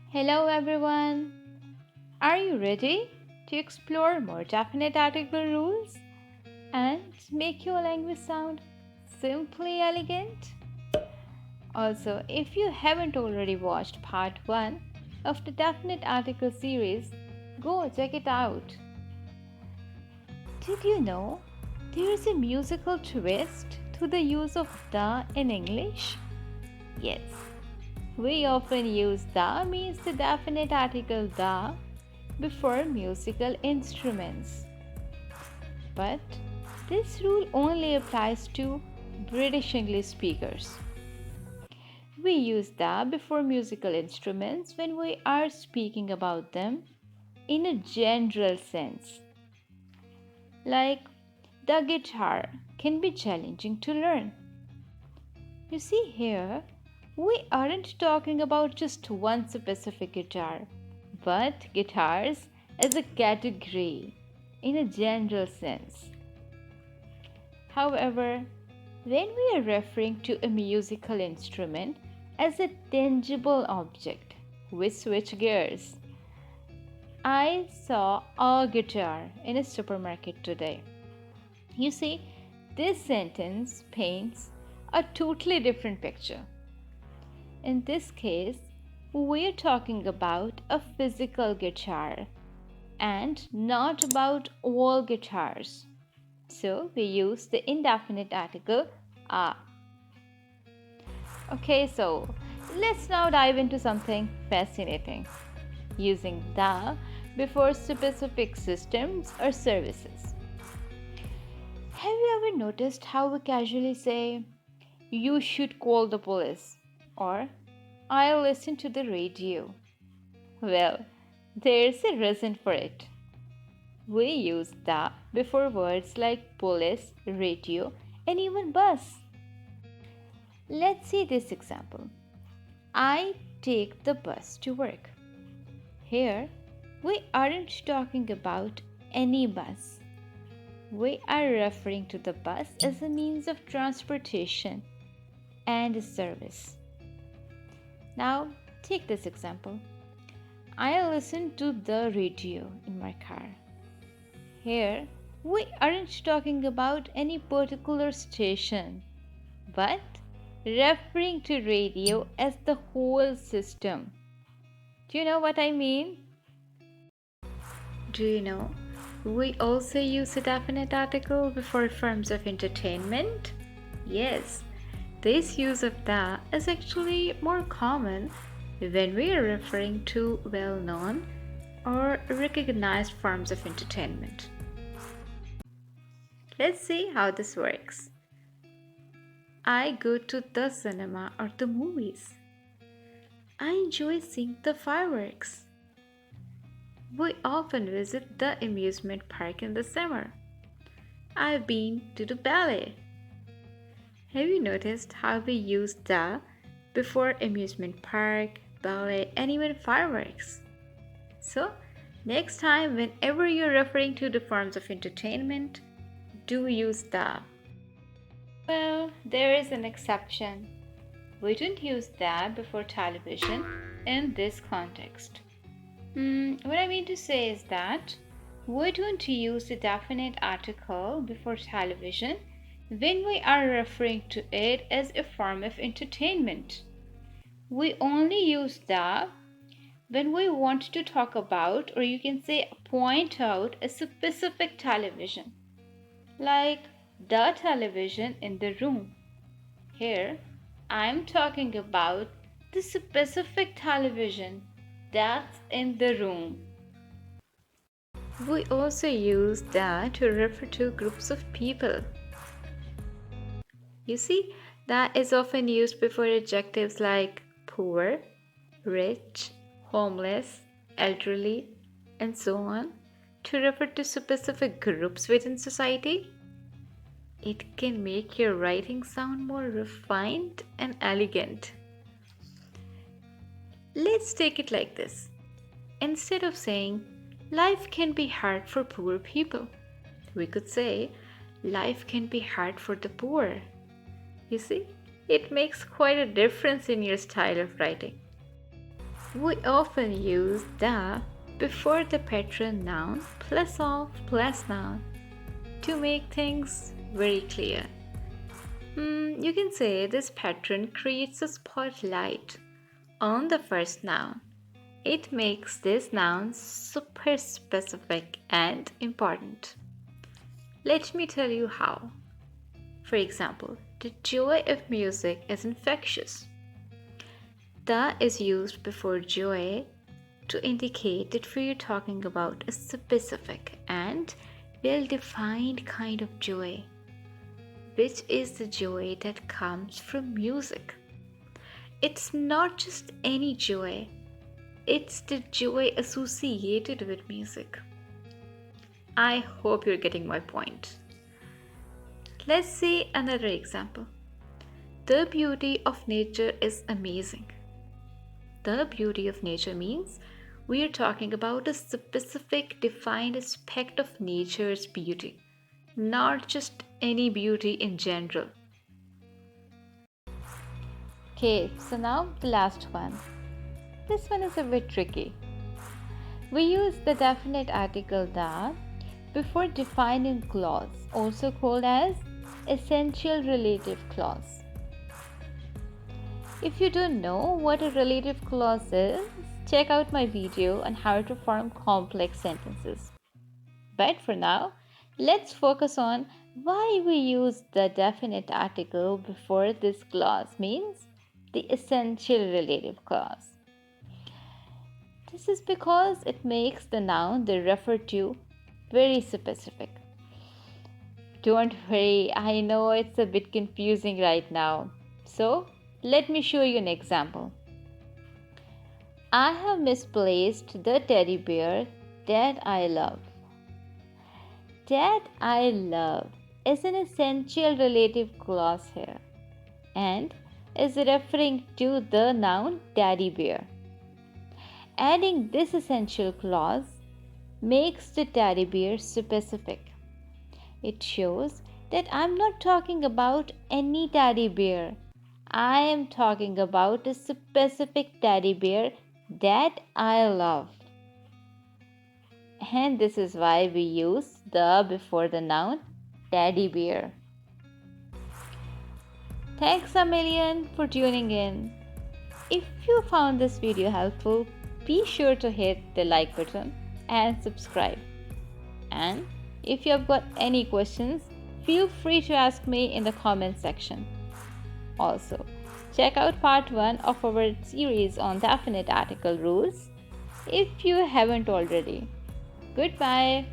Hello everyone. Are you ready to explore more definite article rules and make your language sound simply elegant? Also, if you haven't already watched part 1 of the definite article series, go check it out. Did you know there is a musical twist to the use of the in English? Yes. We often use the means the definite article the before musical instruments. But this rule only applies to British English speakers. We use the before musical instruments when we are speaking about them in a general sense. Like the guitar can be challenging to learn. You see here, we aren't talking about just one specific guitar, but guitars as a category in a general sense. However, when we are referring to a musical instrument as a tangible object, we switch gears. I saw a guitar in a supermarket today. You see, this sentence paints a totally different picture. In this case, we're talking about a physical guitar and not about all guitars. So we use the indefinite article a. Okay, so let's now dive into something fascinating using the before specific systems or services. Have you ever noticed how we casually say, "You should call the police," or "I'll listen to the radio"? Well, there's a reason for it. We use the before words like police, radio, and even bus. Let's see this example. I take the bus to work. Here, we aren't talking about any bus. We are referring to the bus as a means of transportation and a service. Now, take this example. I listen to the radio in my car. Here, we aren't talking about any particular station, but referring to radio as the whole system. Do you know what I mean? Do you know we also use a definite article before forms of entertainment? Yes, this use of the is actually more common when we are referring to well-known or recognized forms of entertainment. Let's see how this works. I go to the cinema or the movies. I enjoy seeing the fireworks. We often visit the amusement park in the summer. I've been to the ballet. Have you noticed how we use the before amusement park, ballet, and even fireworks? So, next time, whenever you're referring to the forms of entertainment, do use the. Well, there is an exception. We don't use the before television in this context. What I mean to say is that we don't use the definite article before television when we are referring to it as a form of entertainment. We only use the when we want to talk about, or you can say point out, a specific television, like the television in the room. Here, I'm talking about the specific television that's in the room. We also use that to refer to groups of people. You see, that is often used before adjectives like poor, rich, homeless, elderly, and so on to refer to specific groups within society. It can make your writing sound more refined and elegant. Let's take it like this. Instead of saying, life can be hard for poor people, we could say, life can be hard for the poor. You see, it makes quite a difference in your style of writing. We often use the before the pattern noun plus of plus noun to make things very clear. You can say this pattern creates a spotlight on the first noun. It makes this noun super specific and important. Let me tell you how. For example, the joy of music is infectious. The is used before joy to indicate that we are talking about a specific and well-defined kind of joy, which is the joy that comes from music. It's not just any joy, it's the joy associated with music. I hope you're getting my point. Let's see another example. The beauty of nature is amazing. The beauty of nature means we are talking about a specific defined aspect of nature's beauty, not just any beauty in general. Okay, so now the last one. This one is a bit tricky. We use the definite article the before defining clause, also called as essential relative clause. If you don't know what a relative clause is, check out my video on how to form complex sentences. But for now, let's focus on why we use the definite article before this clause means the essential relative clause. This is because it makes the noun they refer to very specific. Don't worry, I know it's a bit confusing right now. So, let me show you an example. I have misplaced the teddy bear that I love. That I love is an essential relative clause here and is referring to the noun teddy bear. Adding this essential clause makes the teddy bear specific. It shows that I'm not talking about any teddy bear. I am talking about a specific teddy bear that I love. And this is why we use the before the noun teddy bear. Thanks a million for tuning in. If you found this video helpful, be sure to hit the like button and subscribe. And if you have got any questions, feel free to ask me in the comment section. Also, check out part 1 of our series on definite article rules if you haven't already. Goodbye.